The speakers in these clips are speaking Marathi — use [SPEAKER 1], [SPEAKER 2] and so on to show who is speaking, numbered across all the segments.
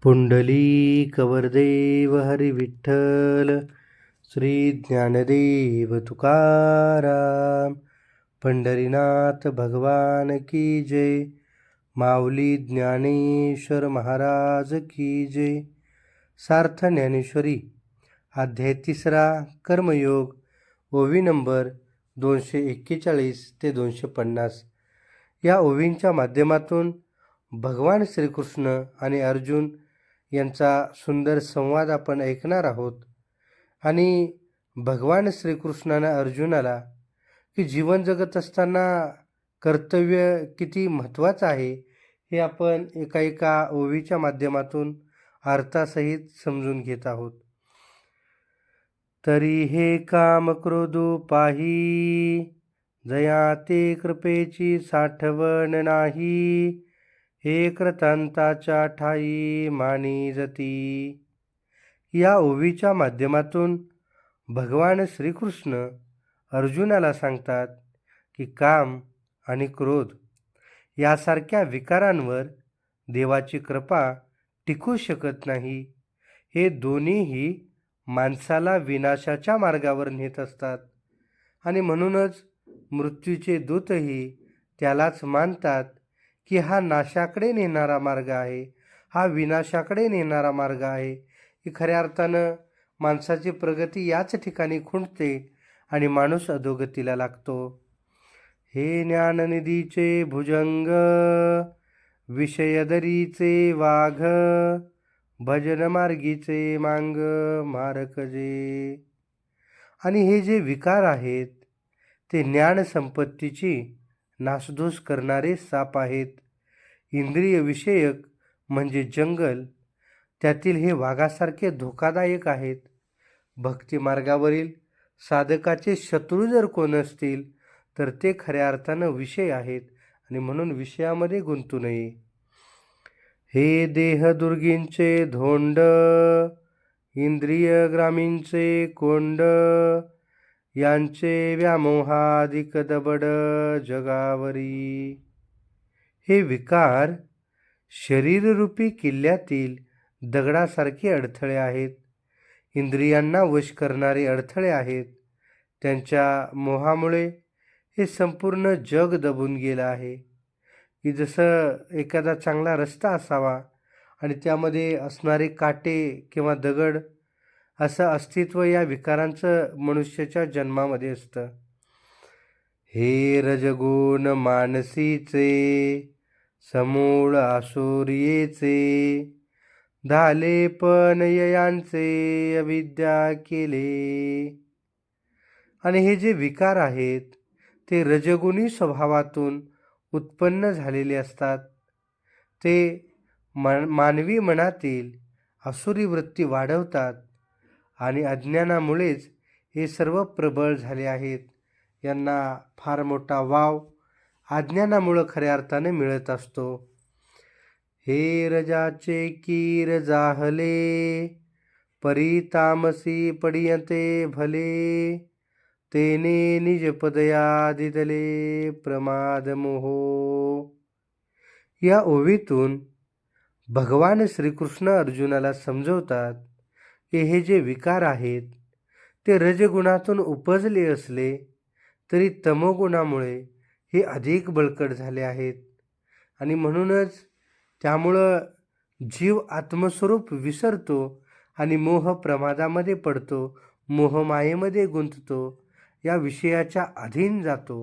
[SPEAKER 1] पुंडलिक वरदेव हरी विठ्ठल, श्री ज्ञानदेव तुकाराम. पंढरीनाथ भगवान की जय. माऊली ज्ञानेश्वर महाराज की जय. सार्थ ज्ञानेश्वरी अध्याय 3 कर्मयोग, ओवी नंबर 241 ते 250. या ओवींच्या माध्यमातून भगवान श्रीकृष्ण आणि अर्जुन यांचा सुंदर संवाद आपण ऐकणार आहोत. आणि भगवान श्रीकृष्णानं अर्जुनाला की जीवन जगत असताना कर्तव्य किती महत्त्वाचं आहे हे आपण एका ओवीच्या माध्यमातून अर्थासहित समजून घेत आहोत. तरी हे काम क्रोधू पाही, जया ते कृपेची साठवण नाही. हे कृतांताच्या ठाई मानी जती. या ओवीच्या माध्यमातून भगवान श्रीकृष्ण अर्जुनाला सांगतात की काम आणि क्रोध यासारख्या विकारांवर देवाची कृपा टिकू शकत नाही. हे दोन्हीही माणसाला विनाशाच्या मार्गावर नेत असतात आणि म्हणूनच मृत्यूचे दूतही त्यालाच मानतात की हा नाशाकडे नेणारा मार्ग आहे, हा विनाशाकडे नेणारा मार्ग आहे. की खऱ्या अर्थानं माणसाची प्रगती याच ठिकाणी खुंटते आणि माणूस अधोगतीला लागतो. हे ज्ञाननिधीचे भुजंग, विषयदरीचे वाघ, भजन मार्गीचे मांग मारकजे. आणि हे जे विकार आहेत ते ज्ञान संपत्तीची नासधूस करणारे साप आहेत. इंद्रिय विषयक म्हणजे जंगल, त्यातील हे वाघासारखे धोकादायक आहेत. भक्ती मार्गावरील साधकाचे शत्रू जर कोण असतील तर ते खऱ्या अर्थानं विषय आहेत आणि म्हणून विषयामध्ये गुंतू नये. हे देहदुर्गींचे धोंड, इंद्रिय ग्रामींचे कोंड, यांचे व्यामोहाधिक दबड जगावरी. हे विकार शरीररूपी किल्ल्यातील दगडासारखे अडथळे आहेत. इंद्रियांना वश करणारे अडथळे आहेत. त्यांच्या मोहामुळे हे संपूर्ण जग दबून गेलं आहे. की जसं एखादा चांगला रस्ता असावा आणि त्यामध्ये असणारे काटे किंवा दगड, असं अस्तित्व या विकारांचं मनुष्याच्या जन्मामध्ये असतं. हे रजगुण मानसीचे, समूळ आसुरियेचे, धाले पण ययांचे अविद्या केले. आणि हे जे विकार आहेत ते रजगुणी स्वभावातून उत्पन्न झालेले असतात. ते मानवी मनातील आसुरी वृत्ती वाढवतात आणि अज्ञानामुळेच हे सर्व प्रबळ झाले आहेत. यांना फार मोठा वाव अज्ञानामुळं खऱ्या अर्थाने मिळत असतो. हे रजाचे कीर जाहले, परी तामसी पडियते भले, तेने निज पदया दिदले प्रमाद मोहो. या ओवीतून भगवान श्रीकृष्ण अर्जुनाला समजवतात की हे जे विकार आहेत ते रजगुणातून उपजले असले तरी तमोगुणामुळे हे अधिक बळकट झाले आहेत. आणि म्हणूनच त्यामुळं जीव आत्मस्वरूप विसरतो आणि मोह प्रमादामध्ये पडतो, मोहमायेमध्ये गुंततो, या विषयाच्या अधीन जातो.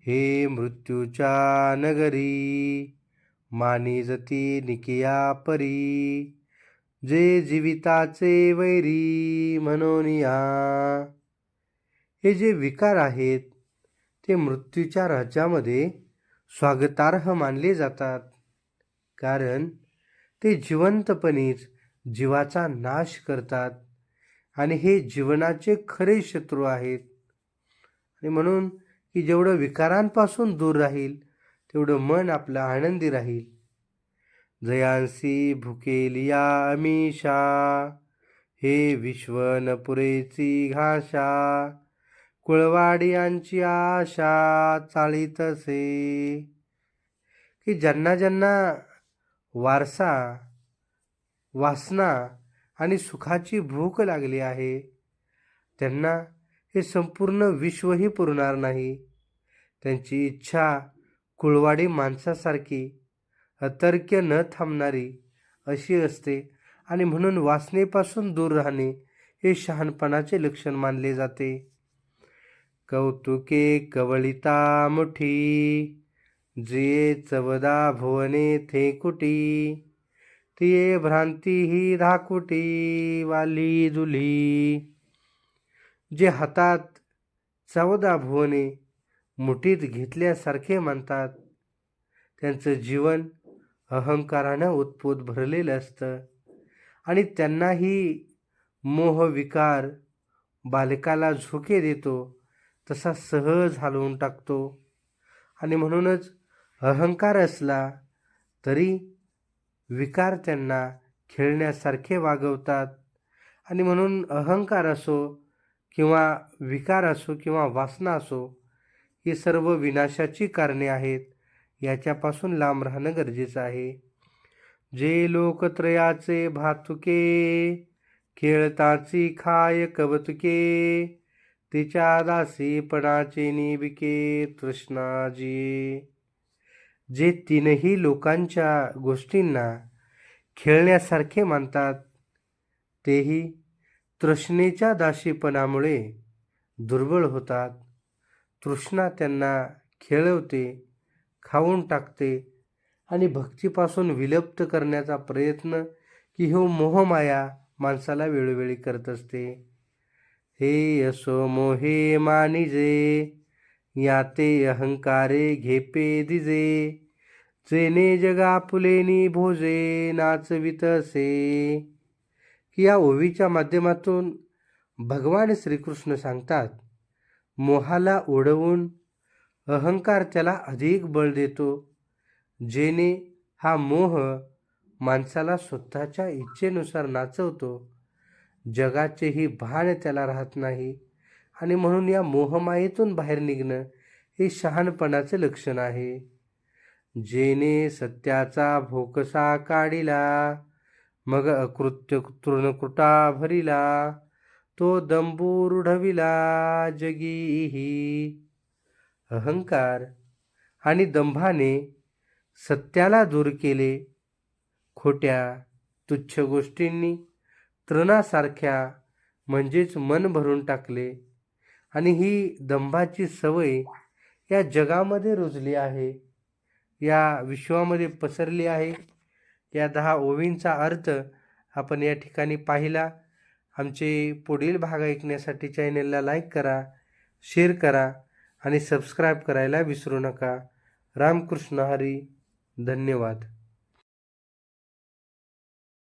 [SPEAKER 1] हे मृत्यूच्या नगरी, मानी जती निकिया परी, जे जीविताचे वैरी म्हणून या. हे जे विकार आहेत ते मृत्यूच्या राज्यामध्ये स्वागतार्ह मानले जातात, कारण ते जिवंतपणीच जीवाचा नाश करतात आणि हे जीवनाचे खरे शत्रू आहेत. आणि म्हणून की जेवढं विकारांपासून दूर राहील तेवढं मन आपलं आनंदी राहील. जयांसी भुकेलिया अमीषा, हे विश्वन पुरेची घाशा, कुळवाडियांची आशा चाळीतसे. की ज्यांना ज्यांना वारसा वासना आणि सुखाची भूक लागली आहे. त्यांना हे संपूर्ण विश्वही पुरणार नाही. त्यांची इच्छा कुळवाडी माणसासारखी अतर्क्य न थांबणारी अशी असते आणि म्हणून वासनेपासून दूर राहणे हे शहाणपणाचे लक्षण मानले जाते. कौतुके कवळिता मुठी, जिये चवदा भुवने थेकुटी, तिये भ्रांती ही धाकुटी वाली जुली. जे हातात 14 भुवने मुठीत घेतल्यासारखे मानतात, त्यांचं जीवन अहंकारानं उत्पोत भरलेलं असतं आणि त्यांनाही मोहविकार बालकाला झोके देतो तसा सहज हलवून टाकतो. आणि म्हणूनच अहंकार असला तरी विकार त्यांना खेळण्यासारखे वागवतात. आणि म्हणून अहंकार असो किंवा विकार असो किंवा वासना असो, ही सर्व विनाशाची कारणे आहेत. याच्यापासून लांब राहणं गरजेचं आहे. जे लोकत्रयाचे भातुके, खेळताची खाय कवतुके, तिच्या दासीपणाचे निबिके तृष्णाजी. जे तीनही लोकांच्या गोष्टींना खेळण्यासारखे मानतात, तेही तृष्णेच्या दासीपणामुळे दुर्बळ होतात. तृष्णा त्यांना खेळवते, खाऊन टाकते आणि भक्तीपासून विलुप्त करण्याचा प्रयत्न की हो मोहमाया माणसाला वेळोवेळी करत असते. हे यसो मोहे मानिजे, याते अहंकारे घेपे दिजे, जेने जगा पुलेनी भोजे नाचवितसे. की या ओवीच्या माध्यमातून भगवान श्रीकृष्ण सांगतात, मोहाला उडवून अहंकार त्याला अधिक बळ देतो, जेणे हा मोह माणसाला स्वतःच्या इच्छेनुसार नाचवतो. जगाचेही भान त्याला राहत नाही आणि म्हणून या मोहमायेतून बाहेर निघणं हे शहाणपणाचे लक्षण आहे. जेणे सत्याचा भोकसा काढिला, मग अकृत्य तृणकुटा भरिला, तो दंबू रुढविला जगीही. अहंकार आणि दंभाने सत्याला दूर केले, खोट्या तुच्छ गोष्टींनी तृणासारख्या म्हणजेच मन भरून टाकले आणि ही दंभाची सवय या जगामध्ये रुजली आहे, या विश्वामध्ये पसरली आहे. या 10 ओवींचा अर्थ आपण या ठिकाणी पाहिला. आमचे पुढील भाग ऐकण्यासाठी चॅनेलला लाईक करा, शेअर करा आणि सबस्क्राईब करायला विसरू नका. रामकृष्ण हरी. धन्यवाद.